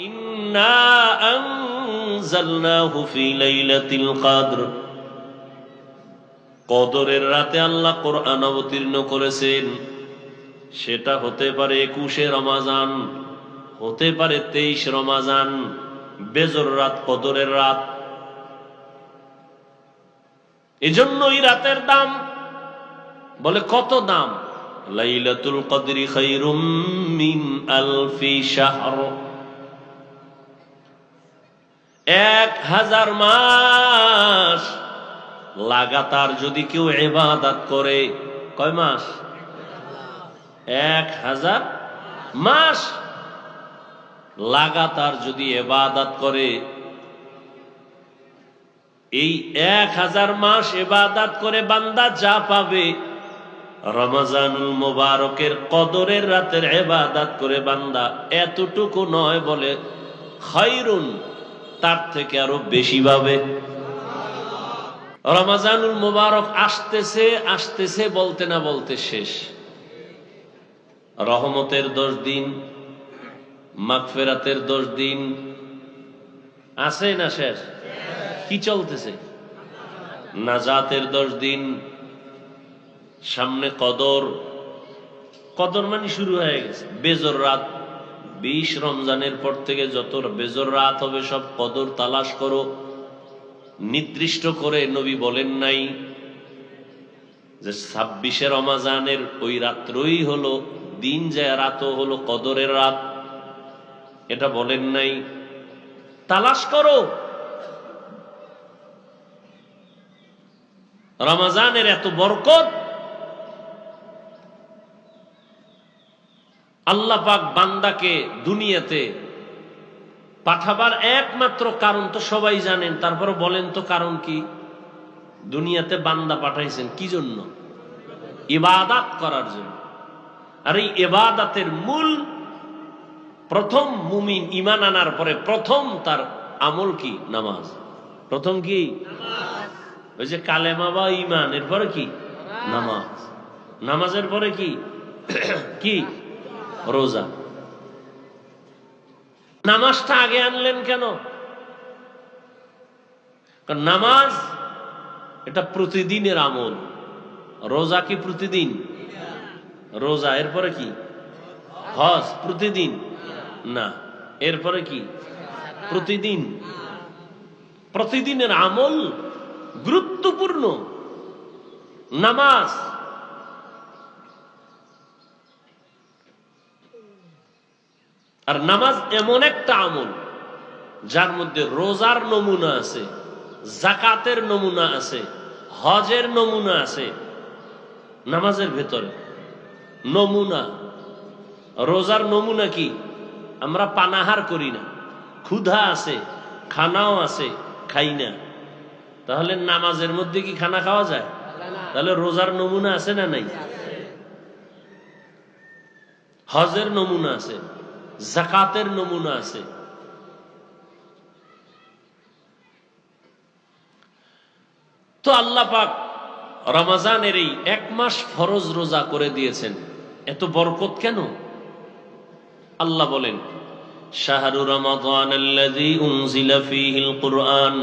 ইন্না আনজালনাহু ফি লাইলাতিল কদর, কদরের রাতে আল্লাহ কোরআন অবতীর্ণ করেছেন। সেটা হতে পারে 21শে রমাজান, হতে পারে 23 রমাজান, বেজর রাত, কদরের রাত। এজন্য এই রাতের দাম, বলে কত দাম? লাইলাতুল কদরি খায়রুম মিন আলফি শাহর, 1000 মাস লাগাতার যদি কেউ ইবাদত করে। কয় মাস? 1000 মাস লাগাতার যদি ইবাদত করে, এই 1000 মাস ইবাদত করে বান্দা যা পাবে, রমজানুল মুবারকের কদরের রাতের ইবাদত করে বান্দা এতটুকু নয়, বলে খায়রুন, তার থেকে আরো বেশি পাবে। রমজানুল মুবারক আসতেছে আসতেছে বলতে না বলতে শেষ। রহমতের 10 দিন, মাগফিরাতের 10 দিন আছে না শেষ? কি চলতেছে? নাজাতের 10 দিন, সামনে কদর। কদর মানে শুরু হয়ে গেছে। বেজর রাত, 20 রমজানের পর থেকে যত বেজর রাত হবে সব কদর তালাশ করো। নির্দিষ্ট করে নবী বলেন নাই যে 26শে রমজানের ওই রাত্রই হলো দিন, যায় রাতও হলো কদরের রাত, এটা বলেন নাই। তালাশ করো। রমজানের এত বরকত, আল্লাহ পাক বান্দাকে দুনিয়াতে পাঠাবার একমাত্র কারণ তো সবাই জানেন, তারপরে বলেন তো কারণ কি? দুনিয়াতে বান্দা পাঠাইছেন কি জন্য? ইবাদত করার জন্য। আর এই ইবাদতের মূল, প্রথম মুমিন ঈমান আনার পরে প্রথম তার আমল কি? নামাজ। প্রথম কি? ওই যে কালেমা বা ঈমান, এরপরে কি? নামাজ। নামাজের পরে কি? কি? রোজা। নামাজটা আগে আনলেন কেন? কারণ নামাজ এটা প্রতিদিনের আমল। রোজা কি প্রতিদিন? রোজা। এরপরে কি? হজ প্রতিদিন না। এরপরে কি? প্রতিদিন। প্রতিদিনের আমল গুরুত্বপূর্ণ নামাজ। আর নামাজ এমন একটা আমল যার মধ্যে রোজার নমুনা আছে, যাকাতের নমুনা আছে, হজের নমুনা আছে। নামাজের ভেতরে নমুনা। রোজার নমুনা কি? আমরা পানাহার করি না, ক্ষুধা আছে, খানাও আছে, খাই না। তাহলে নামাজের মধ্যে কি খানা খাওয়া যায়? তাহলে রোজার নমুনা আছে না নাই? হজের নমুনা আছে, যাকাতের নমুনা আছে। তো আল্লাহ পাক রমজানের এই 1 মাস ফরজ রোজা করে দিয়েছেন। এত বরকত কেন? আল্লাহ বলেন, শাহরু রমাদানাল্লাযী উনজিলা ফীহিল কুরআন,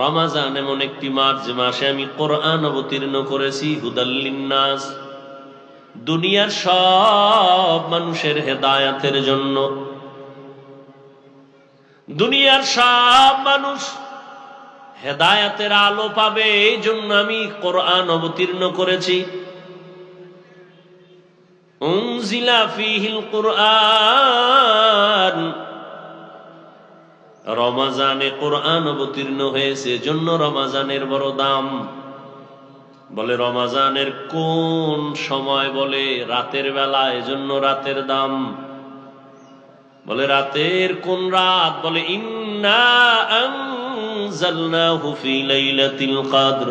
রমজান এমন একটি মাস যে মাসে আমি কোরআন অবতীর্ণ করেছি, হুদাল লিন্নাস, দুনিয়ার সব মানুষের হেদায়েতের জন্য। দুনিয়ার সব মানুষ হেদায়েতের আলো পাবে, এই জন্য আমি কোরআন অবতীর্ণ করেছি। উনজিলা ফীহিল কুরআন, রমজানে কোরআন অবতীর্ণ হয়েছে, জন্য রমজানের বড় দাম। বলে রমজানের কোন সময়? বলে রাতের বেলা, এজন্য রাতের দাম। বলে রাতের কোন রাত? বলে ইন্না আনজালনাহু ফি লাইলাতিল কদর,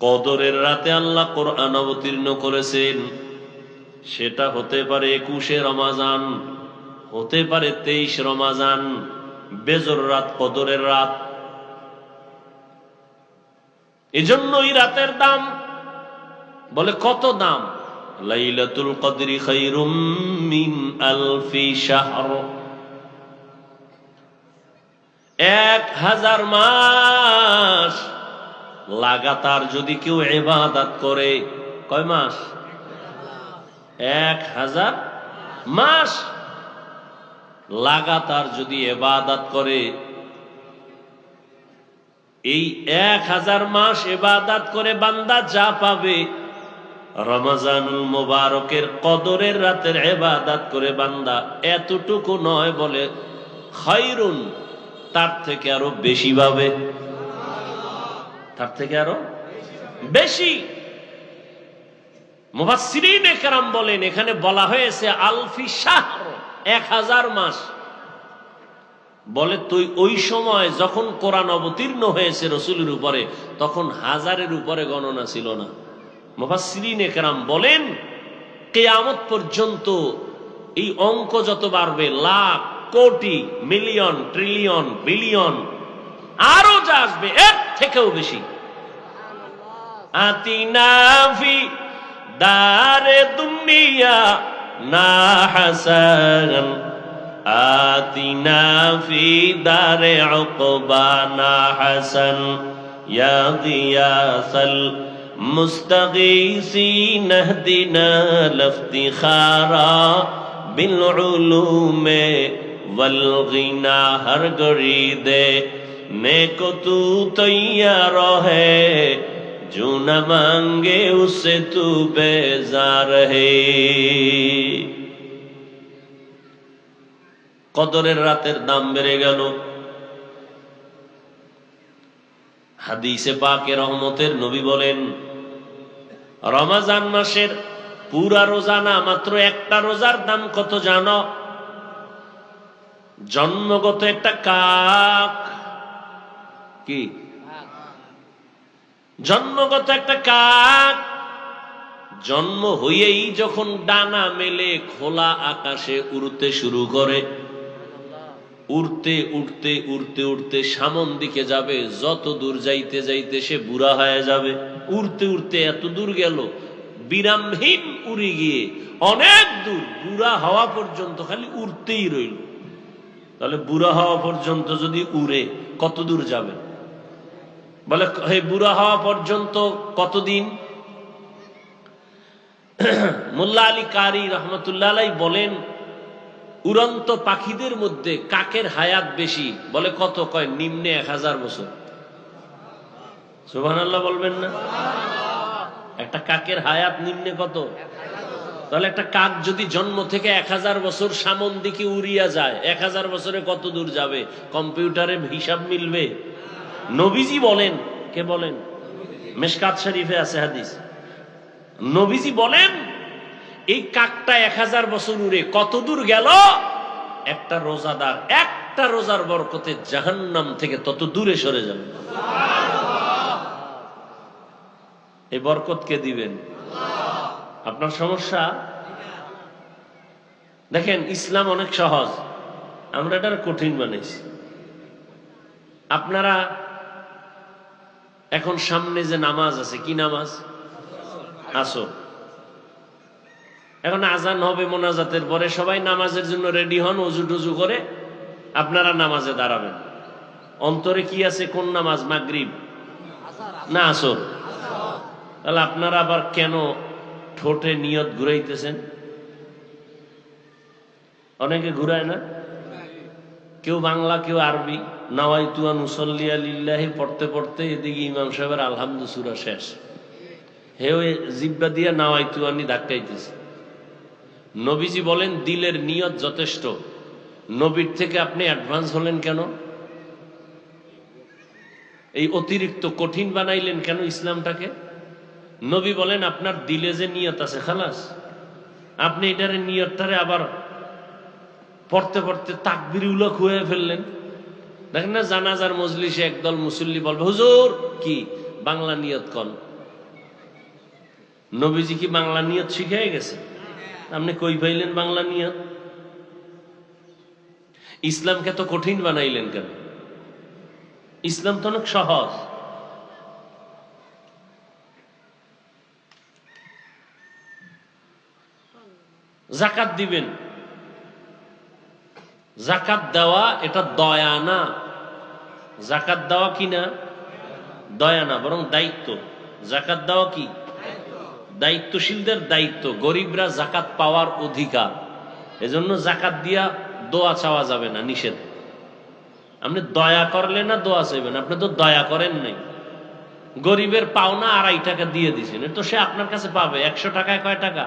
কদরের রাতে আল্লাহ কোরআন অবতীর্ণ করেছেন। সেটা হতে পারে 21শে রমাজান, হতে পারে 23 রমাজান, বেজর রাত, কদরের রাত। এজন্য এই রাতের দাম। বলে কত দাম? লাইলাতুল কদরি খায়রুম মিন আলফি শাহর। 1000 মাস লাগাতার যদি কেউ ইবাদত করে, কয় মাস? 1000 মাস লাগাতার যদি ইবাদত করে, এই 1000 মাস ইবাদত করে বান্দা যা পাবে, রমজানুল মুবারকের কদরের রাতের ইবাদত করে বান্দা এতটুকু নয়, বলে খায়রুন, তার থেকে আরো বেশি পাবে, তার থেকে আরো বেশি। মুফাসসিরিনে কেরাম বলেন, এখানে বলা হয়েছে আলফি শাহর, 1000 মাস। বলে তুই ওই সময় যখন কোরআন অবতীর্ণ হয়েছে রাসূলের উপরে, তখন 1000-এর উপরে গণনা ছিল না। মুফাসসিরিনে কেরাম বলেন কিয়ামত পর্যন্ত এই অঙ্ক যত বাড়বে, লাখ, কোটি, মিলিয়ন, ট্রিলিয়ন, বিলিয়ন, আরো যা আসবে এর থেকেও বেশি। আতিনা ফি দারে দুনিয়া না হাসান, আতিনা ফি দারে উকবা না হাসান, ইয়া গিয়াসাল মুস্তাগীসিন ইহদিনা লফতিখারা বিল উলুমে वल गिना हर गरी दे नेको तू तैयार है, जो न मांगे उससे तू बेजार है। কদরের রাতের দাম বেড়ে গেল। হাদিসে পাকে রহমতের নবী বলেন, রমজান মাসের পুরা রোজা না, মাত্র একটা রোজার দাম কত জানো? জন্মগত একটা কাক, কি জন্মগত একটা কাক জন্ম হয়েই যখন ডানা মেলে খোলা আকাশে উড়তে শুরু করে, উড়তে উড়তে উড়তে উড়তে সামন দিকে যাবে, যত দূর যাইতে যাইতে সে বুড়া হয়ে যাবে। উড়তে উড়তে এত দূর গেল, বিরামহীন উড়ে গিয়ে অনেক দূর, বুড়া হওয়া পর্যন্ত খালি উড়তেই রইল। তাহলে বুড়া হওয়া পর্যন্ত যদি উড়ে কত দূর যাবে? বলে হে বুড়া হওয়া পর্যন্ত কতদিন? মোল্লা আলী কারি রহমতুল্লাহ আলাইহি বলেন, উড়ন্ত পাখিদের মধ্যে কাকের হায়াত বেশি। বলে কত? কয় নিম্নে 1000 বছর। সুবহানাল্লাহ বলবেন না? একটা কাকের হায়াত নিম্নে কত? তাহলে একটা কাক যদি জন্ম থেকে 1000 বছর সামন দিকে উড়িয়া যায়, 1000 বছরে কত দূর যাবে? কম্পিউটারে হিসাব মিলবে? নবীজি বলেন, কে বলেন? মিশকাত শরীফে আছে হাদিস। নবীজি বলেন এই কাকটা 1000 বছর উড়ে কত দূর গেল? একটা রোজাদার একটা রোজার বরকতে জাহান্নাম থেকে তত দূরে সরে যাবে। এই বরকত কে দিবেন? আপনার সমস্যা? দেখেন ইসলাম অনেক সহজ, আমরা এটা কঠিন বানাইছি। আপনারা এখন সামনে যে নামাজ আছে, কি নামাজ? আসর। এখন আজান হবে মোনাজাতের পরে, সবাই নামাজের জন্য রেডি হন, ওযু টুজু করে আপনারা নামাজে দাঁড়াবেন। অন্তরে কি আছে? কোন নামাজ? মাগরিব না আসর? তাহলে আপনারা আবার কেন ঠোঁটে নিয়ত ঘুরাইতেছেন? অনেকে ঘুরায় না, কেউ বাংলা কেউ আরবি। নাওয়াইতু আন উসাল্লিয়া লিল্লাহি পড়তে পড়তে এদিকে ইমাম সাহেবের আলহামদু সূরা শেষ, হেও জিব্বা দিয়া নাওয়াইতু আনি ধাক্কাইতেছে। নবীজি বলেন দিলের নিয়ত যথেষ্ট। নবীর থেকে আপনি অ্যাডভান্স হলেন কেন? এই অতিরিক্ত কঠিন বানাইলেন কেন ইসলামটাকে? নবী বলেন আপনার দিলে যে নিয়ত আছে খালাস, আপনি এটারে নিয়তটারে আবার পড়তে পড়তে তাকবীর উলাক হয়ে ফেললেন। দেখেন না জানাজার মজলিসে একদল মুসল্লি বলবে, হুজুর কি বাংলা নিয়ত কন। নবীজি কি বাংলা নিয়ত শিখে গেছে? আপনি কই পাইলেন বাংলা নিয়ত? ইসলামকে তো কঠিন বানাইলেন কেন? ইসলাম তো অনেক সহজ। জাকাত দিবেন। জাকাত দেওয়া এটা দয়া না। জাকাত দেওয়া কি না? দয়া না, বরং দায়িত্ব। জাকাত দেওয়া কি? দায়িত্বশীলদের দায়িত্ব। গরিবরা জাকাত পাওয়ার অধিকার। এজন্য জাকাত দিয়া দোয়া চাওয়া যাবে না, নিষেধ। আপনি দয়া করলে না দোয়া চাইবেন? আপনি তো দয়া করেন নাই। গরিবের পাওনা 2.5 টাকা দিয়ে দিছেন, তো সে আপনার কাছে পাবে। 100 টাকায় কয় টাকা?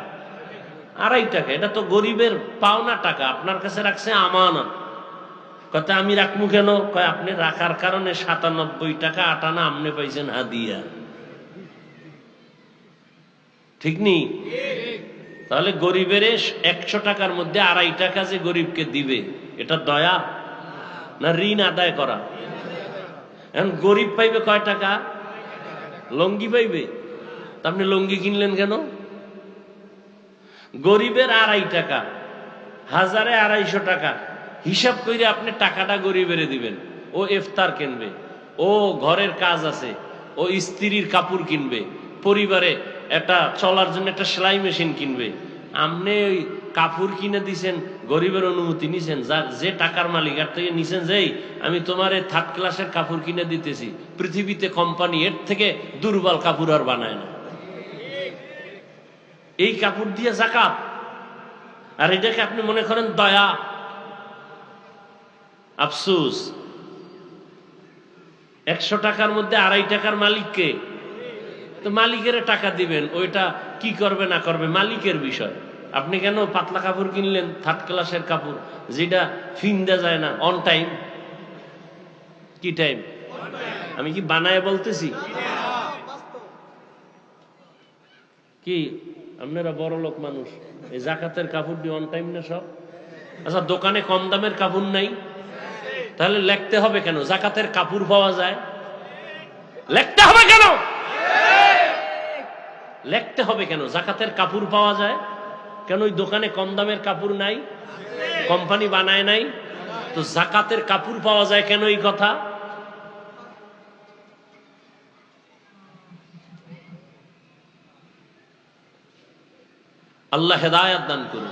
2.5 টাকা। এটা তো গরিবের পাওনা টাকা, আপনার কাছে রাখছে আমানত। কথা আমি রাখবো কেন? কয় আপনি রাখার কারণে 97 টাকা 8 আনা আপনি পাইছেন হাদিয়া। ঠিক নেই? তাহলে গরিবের 100 টাকার মধ্যে 2.5 টাকা যে গরিবকে দিবে, এটা দয়া না ঋণ আদায় করা? এখন গরিব পাইবে কয় টাকা? লঙ্গি পাইবে। তা আপনি লঙ্গি কিনলেন কেন? গরিবের 2.5 টাকা, হাজারে 250 টাকা হিসাব করে আপনি টাকাটা গরিবের দিবেন। ও ইফতার কিনবে, ও ঘরের কাজ আছে, ও স্ত্রীর কাপড় কিনবে, পরিবারে একটা চলার জন্য একটা সেলাই মেশিন কিনবে। আপনি ওই কাপড় কিনে দিছেন, গরিবের অনুমতি নিছেন, যার যে টাকার মালিক আর থেকে নিছেন, যেই আমি তোমার 3rd ক্লাসের কাপড় কিনে দিতেছি। পৃথিবীতে কোম্পানি এর থেকে দুর্বল কাপড় আর বানায় না। এই কাপড় দিয়ে জাকাত, আর এটাকে আপনি মনে করেন দয়া। আফসোস, 100 টাকার মধ্যে 2.5 টাকার মালিককে। তো মালিকের টাকা দিবেন, ওইটা কি করবে না করবে মালিকের বিষয়। আপনি কেন পাতলা কাপড় কিনলেন, 3rd ক্লাসের কাপড়, যেটা ফিন্দা যায় না অন টাইম? কি টাইম? আমি কি বানায় বলতেছি? কি আপনারা বড় লোক মানুষ, এই জাকাতের কাপড় দিয়ে অন টাইম না সব? আচ্ছা, দোকানে কম দামের কাপড় নাই? তাহলে লিখতে হবে কেন জাকাতের কাপড় পাওয়া যায়? লিখতে হবে কেন? লিখতে হবে কেন জাকাতের কাপড় পাওয়া যায়? কেন ওই দোকানে কম দামের কাপড় নাই? কোম্পানি বানায় নাই? তো জাকাতের কাপড় পাওয়া যায় কেন এই কথা? আল্লাহ হেদায়েত দান করুন।